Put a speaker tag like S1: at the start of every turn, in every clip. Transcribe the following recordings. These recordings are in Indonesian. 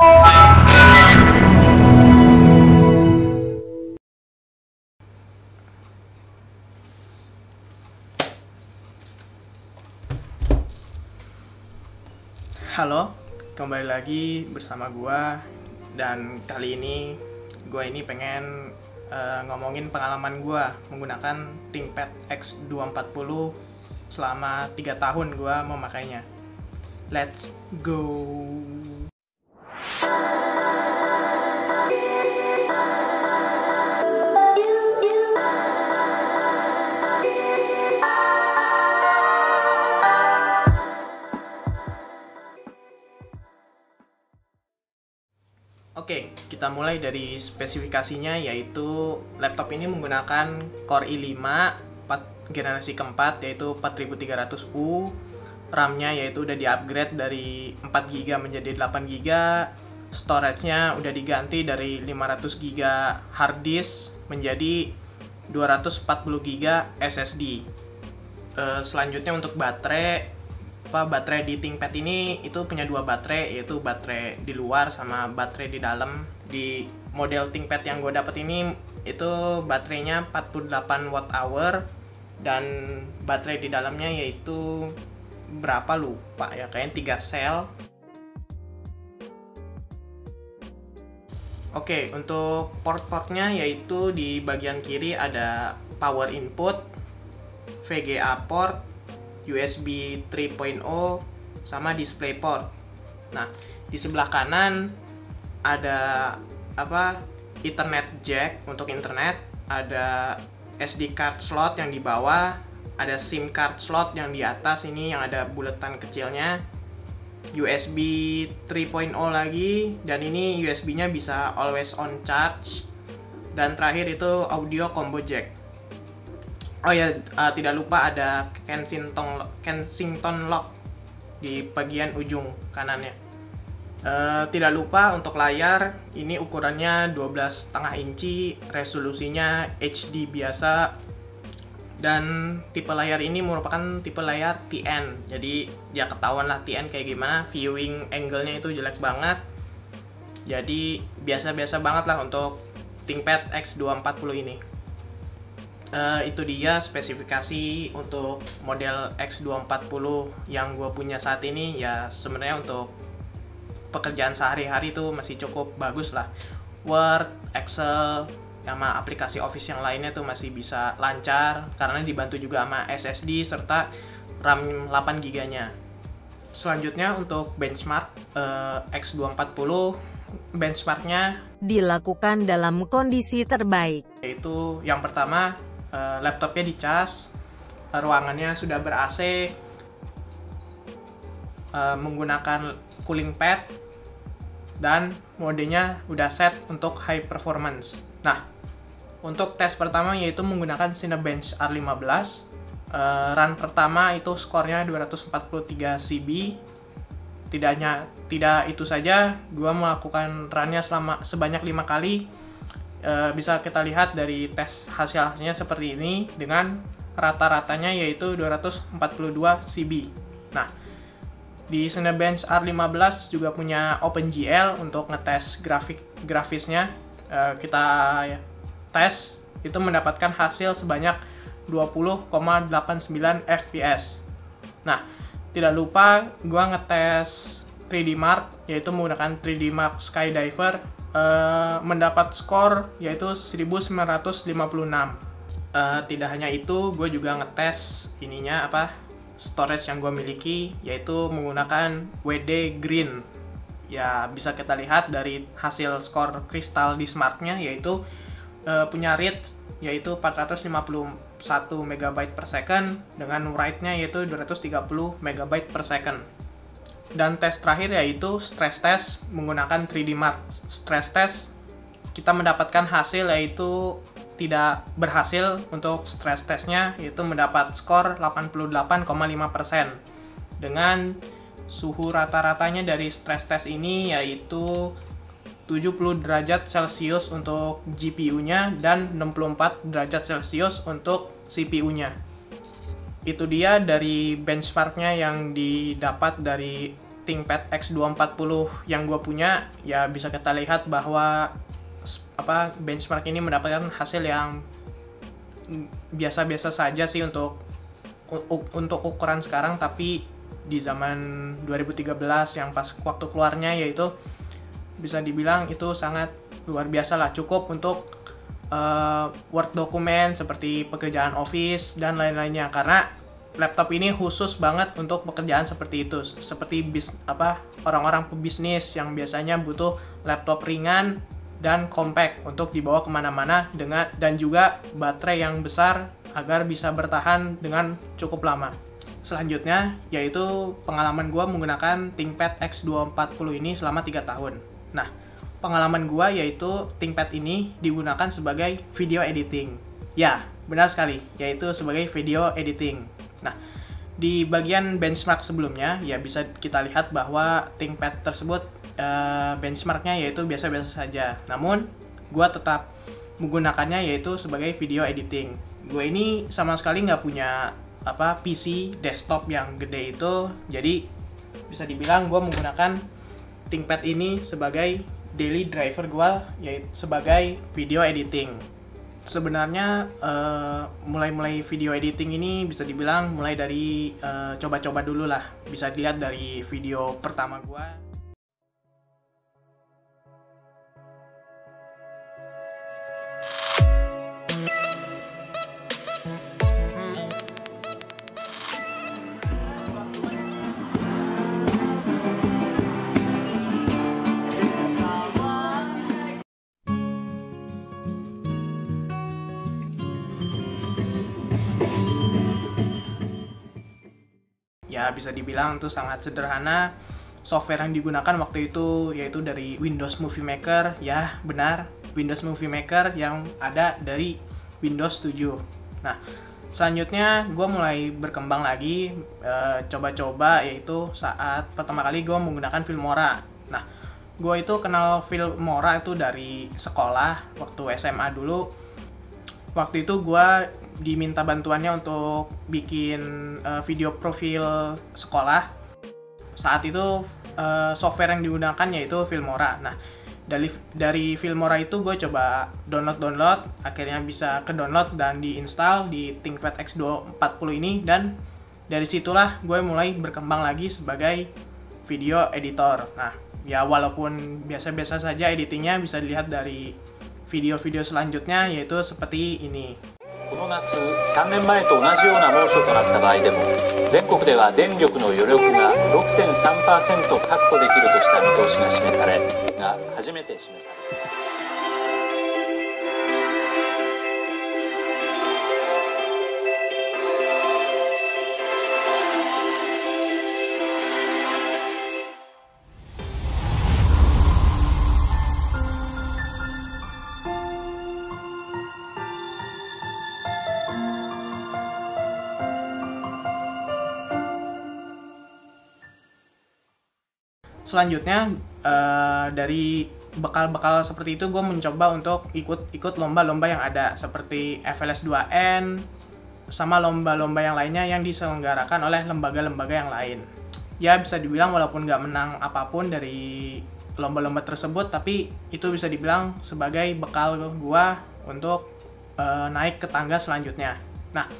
S1: Halo, kembali lagi bersama gua, dan kali ini gua pengen ngomongin pengalaman gua menggunakan ThinkPad X240 selama 3 tahun gua memakainya. Let's go. Oke, kita mulai dari spesifikasinya, yaitu laptop ini menggunakan Core i5 generasi keempat, yaitu 4300U. RAM-nya yaitu udah di-upgrade dari 4GB menjadi 8GB. Storage-nya udah diganti dari 500GB hard disk menjadi 240GB SSD. Selanjutnya untuk baterai di ThinkPad ini itu punya dua baterai, yaitu baterai di luar sama baterai di dalam. Di model ThinkPad yang gue dapet ini itu baterainya 48 Wh, dan baterai di dalamnya yaitu berapa lupa ya, kayaknya 3 sel. Oke, untuk port-portnya yaitu di bagian kiri ada power input, VGA port, USB 3.0, sama DisplayPort. Nah, di sebelah kanan ada Ethernet jack untuk internet, ada SD card slot yang di bawah, ada SIM card slot yang di atas ini yang ada buletan kecilnya, USB 3.0 lagi, dan ini USB-nya bisa always on charge, dan terakhir itu audio combo jack. Oh ya, tidak lupa ada Kensington lock di bagian ujung kanannya. Tidak lupa untuk layar, ini ukurannya 12,5 inci, resolusinya HD biasa, dan tipe layar ini merupakan tipe layar TN. Jadi ya ketahuan lah TN kayak gimana, viewing angle-nya itu jelek banget. Jadi biasa-biasa banget lah untuk ThinkPad X240 ini. Itu dia spesifikasi untuk model X240 yang gue punya saat ini. Ya sebenarnya untuk pekerjaan sehari-hari itu masih cukup bagus lah. Word, Excel, sama aplikasi Office yang lainnya tuh masih bisa lancar karena dibantu juga sama SSD serta RAM 8GB nya. Selanjutnya untuk benchmark X240, benchmarknya
S2: dilakukan dalam kondisi terbaik,
S1: yaitu yang pertama, laptopnya dicas, ruangannya sudah ber-AC, menggunakan cooling pad, dan modenya udah set untuk high performance. Nah, untuk tes pertama yaitu menggunakan Cinebench R15. Run pertama itu skornya 243 CB. Tidak itu saja, gua melakukan runnya sebanyak 5 kali. Bisa kita lihat dari tes hasilnya seperti ini dengan rata-ratanya yaitu 242 CB. Nah, di Cinebench R15 juga punya OpenGL untuk ngetes grafisnya. Kita tes itu mendapatkan hasil sebanyak 20,89 fps. Nah, tidak lupa gua ngetes 3D Mark, yaitu menggunakan 3D Mark Skydiver, mendapat skor yaitu 1956. Tidak hanya itu, gue juga ngetes storage yang gue miliki, yaitu menggunakan WD Green. Ya bisa kita lihat dari hasil skor Crystal Disk Mark-nya, yaitu punya read yaitu 451 MB per second dengan write-nya yaitu 230 MB per second. Dan tes terakhir yaitu stress test menggunakan 3D Mark stress test, kita mendapatkan hasil yaitu tidak berhasil untuk stress testnya, yaitu mendapat skor 88,5%. Dengan suhu rata-ratanya dari stress test ini yaitu 70 derajat Celcius untuk GPU-nya dan 64 derajat Celcius untuk CPU-nya. Itu dia dari benchmark-nya yang didapat dari ThinkPad X240 yang gue punya, ya bisa kita lihat bahwa benchmark ini mendapatkan hasil yang biasa-biasa saja sih untuk ukuran sekarang, tapi di zaman 2013 yang pas waktu keluarnya, yaitu bisa dibilang itu sangat luar biasa lah, cukup untuk Word dokumen seperti pekerjaan office dan lain-lainnya, karena laptop ini khusus banget untuk pekerjaan seperti itu, seperti orang-orang pebisnis yang biasanya butuh laptop ringan dan compact untuk dibawa kemana-mana dan juga baterai yang besar agar bisa bertahan dengan cukup lama. Selanjutnya yaitu pengalaman gue menggunakan ThinkPad X240 ini selama 3 tahun. Nah, pengalaman gue yaitu ThinkPad ini digunakan sebagai video editing. Ya, benar sekali, yaitu sebagai video editing. Nah, di bagian benchmark sebelumnya ya bisa kita lihat bahwa ThinkPad tersebut benchmarknya yaitu biasa-biasa saja. Namun, gue tetap menggunakannya yaitu sebagai video editing. Gue ini sama sekali nggak punya PC desktop yang gede itu, jadi bisa dibilang gue menggunakan ThinkPad ini sebagai daily driver gue, yaitu sebagai video editing. Sebenarnya mulai video editing ini bisa dibilang mulai dari coba-coba dulu lah. Bisa dilihat dari video pertama gue. Ya bisa dibilang itu sangat sederhana. Software yang digunakan waktu itu yaitu dari Windows Movie Maker. Ya benar, Windows Movie Maker yang ada dari Windows 7. Nah, selanjutnya gue mulai berkembang lagi, coba-coba, yaitu saat pertama kali gue menggunakan Filmora. Nah, gue itu kenal Filmora itu dari sekolah, waktu SMA dulu. Waktu itu gue diminta bantuannya untuk bikin video profil sekolah. Saat itu software yang digunakan yaitu Filmora. Nah, dari Filmora itu gue coba download, akhirnya bisa ke-download dan diinstal di ThinkPad X240 ini, dan dari situlah gue mulai berkembang lagi sebagai video editor. Nah, ya walaupun biasa-biasa saja editingnya, bisa dilihat dari video-video selanjutnya, yaitu seperti ini.
S3: この夏、3年前と同じような猛暑となった場合でも、全国では電力の余力が 6.3% 確保できるとした見通しが示され、初めて示された。
S1: Selanjutnya dari bekal-bekal seperti itu gue mencoba untuk ikut lomba-lomba yang ada seperti FLS2N sama lomba-lomba yang lainnya yang diselenggarakan oleh lembaga-lembaga yang lain. Ya bisa dibilang walaupun nggak menang apapun dari lomba-lomba tersebut, tapi itu bisa dibilang sebagai bekal gue untuk naik ke tangga selanjutnya. Nah,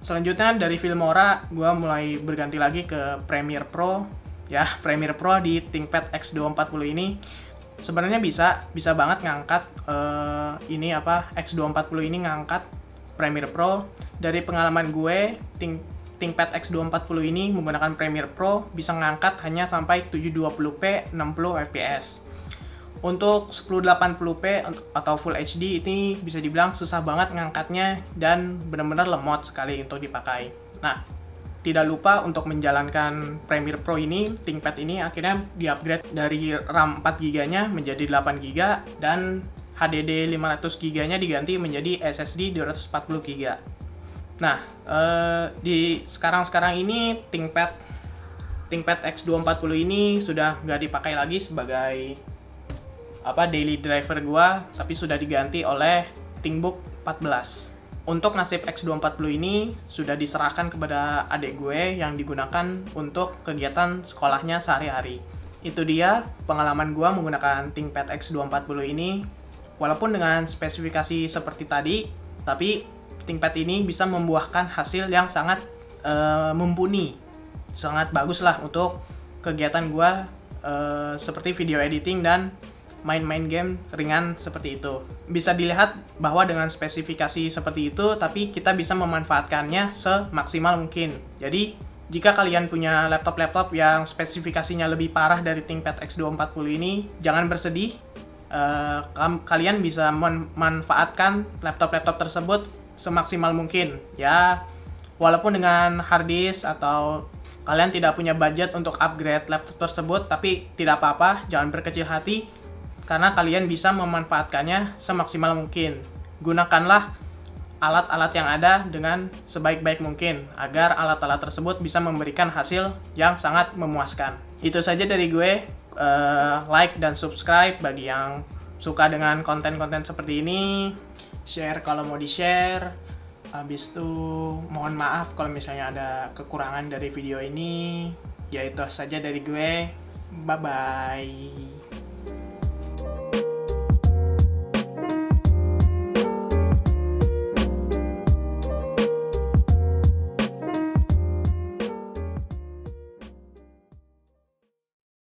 S1: selanjutnya dari Filmora gue mulai berganti lagi ke Premiere Pro. Ya, Premiere Pro di ThinkPad X240 ini sebenarnya bisa banget ngangkat X240 ini ngangkat Premiere Pro. Dari pengalaman gue, ThinkPad X240 ini menggunakan Premiere Pro bisa ngangkat hanya sampai 720p 60 fps. Untuk 1080p atau Full HD ini bisa dibilang susah banget ngangkatnya dan benar-benar lemot sekali untuk dipakai. Nah, tidak lupa untuk menjalankan Premiere Pro ini, ThinkPad ini akhirnya di-upgrade dari RAM 4GB-nya menjadi 8GB dan HDD 500GB-nya diganti menjadi SSD 240GB. Nah, di sekarang ini ThinkPad X240 ini sudah nggak dipakai lagi sebagai daily driver gua, tapi sudah diganti oleh ThinkBook 14. Untuk nasib X240 ini sudah diserahkan kepada adik gue yang digunakan untuk kegiatan sekolahnya sehari-hari. Itu dia pengalaman gue menggunakan ThinkPad X240 ini. Walaupun dengan spesifikasi seperti tadi, tapi ThinkPad ini bisa membuahkan hasil yang sangat mumpuni. Sangat bagus lah untuk kegiatan gue seperti video editing dan main-main game ringan seperti itu. Bisa dilihat bahwa dengan spesifikasi seperti itu, tapi kita bisa memanfaatkannya semaksimal mungkin. Jadi, jika kalian punya laptop-laptop yang spesifikasinya lebih parah dari ThinkPad X240 ini, jangan bersedih. Kalian bisa memanfaatkan laptop-laptop tersebut semaksimal mungkin. Ya, walaupun dengan hard disk atau kalian tidak punya budget untuk upgrade laptop tersebut, tapi tidak apa-apa, jangan berkecil hati. Karena kalian bisa memanfaatkannya semaksimal mungkin. Gunakanlah alat-alat yang ada dengan sebaik-baik mungkin, agar alat-alat tersebut bisa memberikan hasil yang sangat memuaskan. Itu saja dari gue. Like dan subscribe bagi yang suka dengan konten-konten seperti ini. Share kalau mau di-share. Habis itu mohon maaf kalau misalnya ada kekurangan dari video ini. Ya itu saja dari gue. Bye-bye.